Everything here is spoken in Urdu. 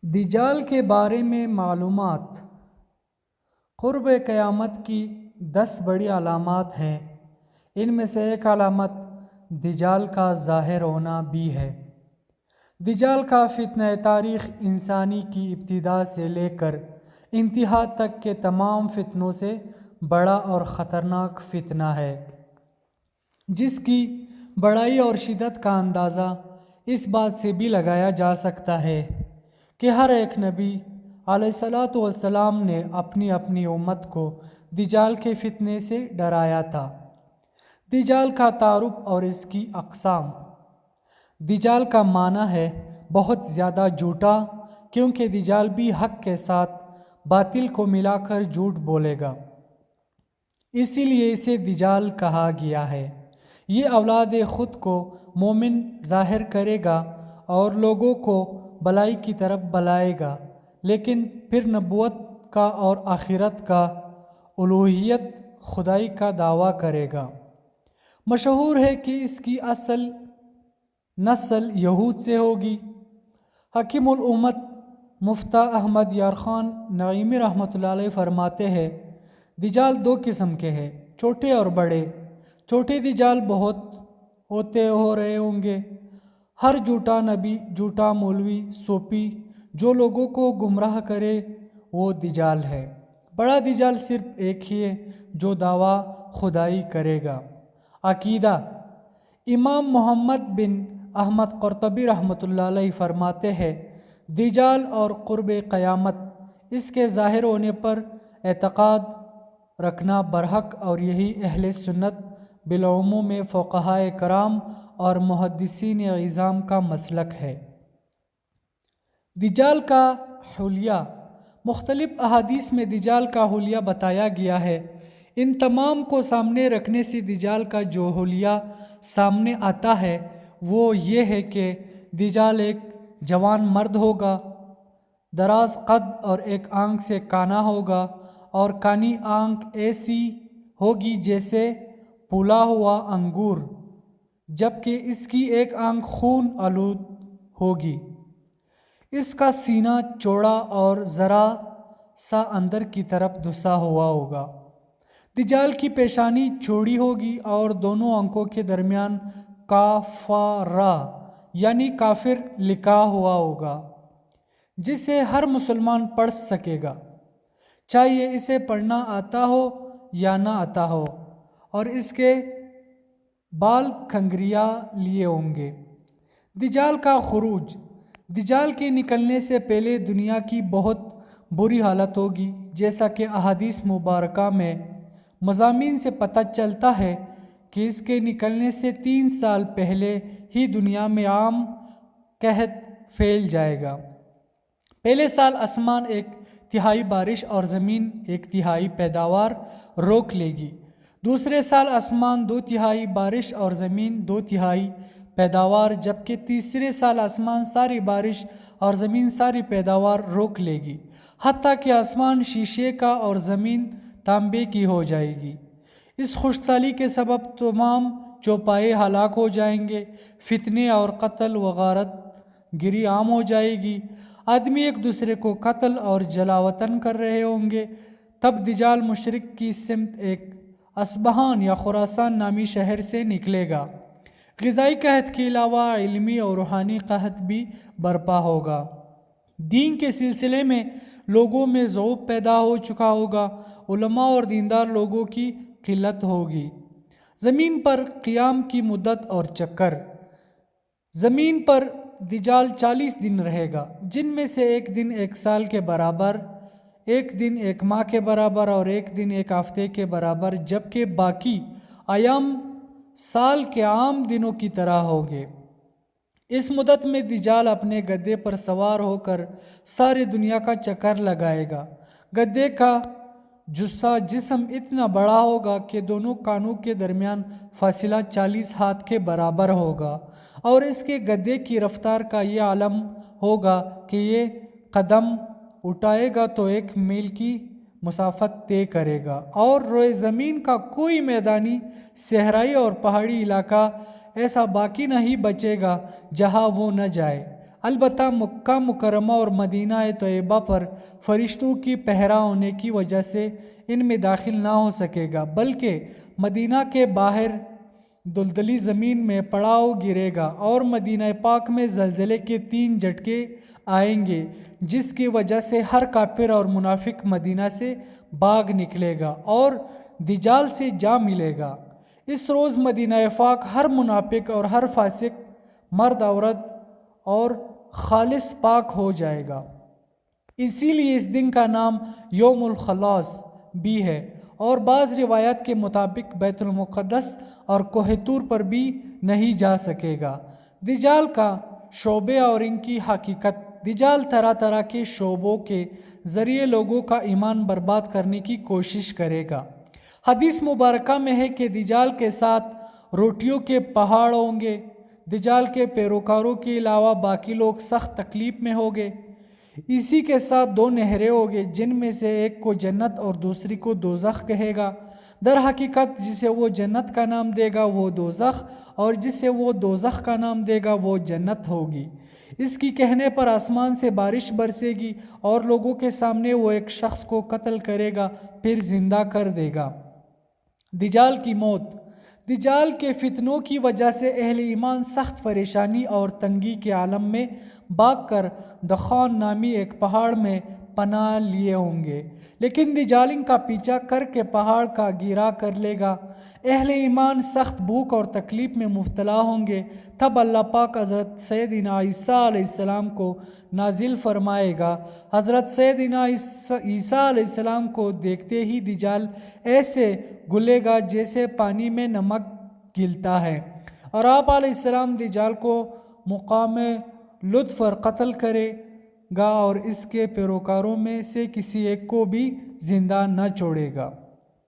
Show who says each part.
Speaker 1: دجال کے بارے میں معلومات۔ قرب قیامت کی 10 بڑی علامات ہیں۔ ان میں سے ایک علامت دجال کا ظاہر ہونا بھی ہے۔ دجال کا فتنہ تاریخ انسانی کی ابتدا سے لے کر انتہا تک کے تمام فتنوں سے بڑا اور خطرناک فتنہ ہے، جس کی بڑائی اور شدت کا اندازہ اس بات سے بھی لگایا جا سکتا ہے کہ ہر ایک نبی علیہ الصلوۃ والسلام نے اپنی اپنی امت کو دجال کے فتنے سے ڈرایا تھا۔ دجال کا تعارف اور اس کی اقسام۔ دجال کا معنی ہے بہت زیادہ جھوٹا، کیونکہ دجال بھی حق کے ساتھ باطل کو ملا کر جھوٹ بولے گا، اسی لیے اسے دجال کہا گیا ہے۔ یہ اولاد خود کو مومن ظاہر کرے گا اور لوگوں کو بلائی کی طرف بلائے گا، لیکن پھر نبوت کا اور آخرت کا، الوہیت خدائی کا دعویٰ کرے گا۔ مشہور ہے کہ اس کی اصل نسل یہود سے ہوگی۔ حکیم الامت مفتیٰ احمد یارخان نعیمی رحمۃ اللہ علیہ فرماتے ہیں، دجال 2 قسم کے ہیں، چھوٹے اور بڑے۔ چھوٹے دجال بہت ہوتے ہو رہے ہوں گے۔ ہر جھوٹا نبی، جھوٹا مولوی، صوفی جو لوگوں کو گمراہ کرے وہ دجال ہے۔ بڑا دجال صرف ایک ہی ہے جو دعویٰ خدائی کرے گا۔ عقیدہ۔ امام محمد بن احمد قرطبی رحمۃ اللہ علیہ فرماتے ہیں، دجال اور قرب قیامت، اس کے ظاہر ہونے پر اعتقاد رکھنا برحق، اور یہی اہل سنت بالعموم فقہائے کرام اور محدثین عظام کا مسلک ہے۔ دجال کا حلیہ۔ مختلف احادیث میں دجال کا حلیہ بتایا گیا ہے۔ ان تمام کو سامنے رکھنے سے دجال کا جو حلیہ سامنے آتا ہے وہ یہ ہے کہ دجال ایک جوان مرد ہوگا، دراز قد اور ایک آنکھ سے کانا ہوگا، اور کانی آنکھ ایسی ہوگی جیسے پھولا ہوا انگور، جبکہ اس کی ایک آنکھ خون آلود ہوگی۔ اس کا سینہ چوڑا اور ذرا سا اندر کی طرف دھسا ہوا ہوگا۔ دجال کی پیشانی چوڑی ہوگی اور دونوں آنکھوں کے درمیان کافرہ یعنی کافر لکھا ہوا ہوگا، جسے ہر مسلمان پڑھ سکے گا، چاہے اسے پڑھنا آتا ہو یا نہ آتا ہو، اور اس کے بال کھنگریاں لیے ہوں گے۔ دجال کا خروج۔ دجال کے نکلنے سے پہلے دنیا کی بہت بری حالت ہوگی، جیسا کہ احادیث مبارکہ میں مضامین سے پتہ چلتا ہے کہ اس کے نکلنے سے 3 سال پہلے ہی دنیا میں عام قحط پھیل جائے گا۔ پہلے سال آسمان 1/3 بارش اور زمین 1/3 پیداوار روک لے گی۔ دوسرے سال آسمان 2/3 بارش اور زمین 2/3 پیداوار، جبکہ تیسرے سال آسمان ساری بارش اور زمین ساری پیداوار روک لے گی، حتیٰ کہ آسمان شیشے کا اور زمین تانبے کی ہو جائے گی۔ اس خشکسالی کے سبب تمام چوپائے ہلاک ہو جائیں گے، فتنے اور قتل و غارت گری عام ہو جائے گی، آدمی ایک دوسرے کو قتل اور جلا وطن کر رہے ہوں گے۔ تب دجال مشرق کی سمت ایک اصبہان یا خراسان نامی شہر سے نکلے گا۔ غذائی قحط کے علاوہ علمی اور روحانی قحط بھی برپا ہوگا۔ دین کے سلسلے میں لوگوں میں ضعف پیدا ہو چکا ہوگا، علماء اور دیندار لوگوں کی قلت ہوگی۔ زمین پر قیام کی مدت اور چکر۔ زمین پر دجال 40 دن رہے گا، جن میں سے ایک دن 1 سال کے برابر، ایک دن 1 ماہ کے برابر اور ایک دن 1 ہفتے کے برابر، جبکہ باقی ایام سال کے عام دنوں کی طرح ہوں گے۔ اس مدت میں دجال اپنے گدھے پر سوار ہو کر ساری دنیا کا چکر لگائے گا۔ گدھے کا جثہ جسم اتنا بڑا ہوگا کہ دونوں کانوں کے درمیان فاصلہ 40 ہاتھ کے برابر ہوگا، اور اس کے گدھے کی رفتار کا یہ عالم ہوگا کہ یہ قدم اٹھائے گا تو 1 میل کی مسافت طے کرے گا، اور روئے زمین کا کوئی میدانی، صحرائی اور پہاڑی علاقہ ایسا باقی نہیں بچے گا جہاں وہ نہ جائے۔ البتہ مکہ مکرمہ اور مدینہ طیبہ پر فرشتوں کی پہرا ہونے کی وجہ سے ان میں داخل نہ ہو سکے گا، بلکہ مدینہ کے باہر دلدلی زمین میں پڑاؤ گرے گا اور مدینہ پاک میں زلزلے کے 3 جھٹکے آئیں گے، جس کی وجہ سے ہر کافر اور منافق مدینہ سے بھاگ نکلے گا اور دجال سے جا ملے گا۔ اس روز مدینہ پاک ہر منافق اور ہر فاسق، مرد عورت اور خالص پاک ہو جائے گا۔ اسی لیے اس دن کا نام یوم الخلاص بھی ہے، اور بعض روایات کے مطابق بیت المقدس اور کوہ طور پر بھی نہیں جا سکے گا۔ دجال کا شعبے اور ان کی حقیقت۔ دجال طرح طرح کے شعبوں کے ذریعے لوگوں کا ایمان برباد کرنے کی کوشش کرے گا۔ حدیث مبارکہ میں ہے کہ دجال کے ساتھ روٹیوں کے پہاڑ ہوں گے۔ دجال کے پیروکاروں کے علاوہ باقی لوگ سخت تکلیف میں ہوں گے۔ اسی کے ساتھ 2 نہریں ہوں گے، جن میں سے ایک کو جنت اور دوسری کو دوزخ کہے گا۔ در حقیقت جسے وہ جنت کا نام دے گا وہ دوزخ، اور جسے وہ دوزخ کا نام دے گا وہ جنت ہوگی۔ اس کی کہنے پر آسمان سے بارش برسے گی اور لوگوں کے سامنے وہ ایک شخص کو قتل کرے گا، پھر زندہ کر دے گا۔ دجال کی موت۔ دجال کے فتنوں کی وجہ سے اہل ایمان سخت پریشانی اور تنگی کے عالم میں بھاگ کر دخان نامی ایک پہاڑ میں پناہ لیے ہوں گے، لیکن دجال ان کا پیچھا کر کے پہاڑ کا گیرا کر لے گا۔ اہل ایمان سخت بھوک اور تکلیف میں مبتلا ہوں گے۔ تب اللہ پاک حضرت سیدنا عیسیٰ علیہ السلام کو نازل فرمائے گا۔ حضرت سیدنا عیسیٰ علیہ السلام کو دیکھتے ہی دجال ایسے گلے گا جیسے پانی میں نمک گلتا ہے، اور آپ علیہ السلام دجال کو مقام لطف پر قتل کرے گا اور اس کے پیروکاروں میں سے کسی ایک کو بھی زندہ نہ چھوڑے گا۔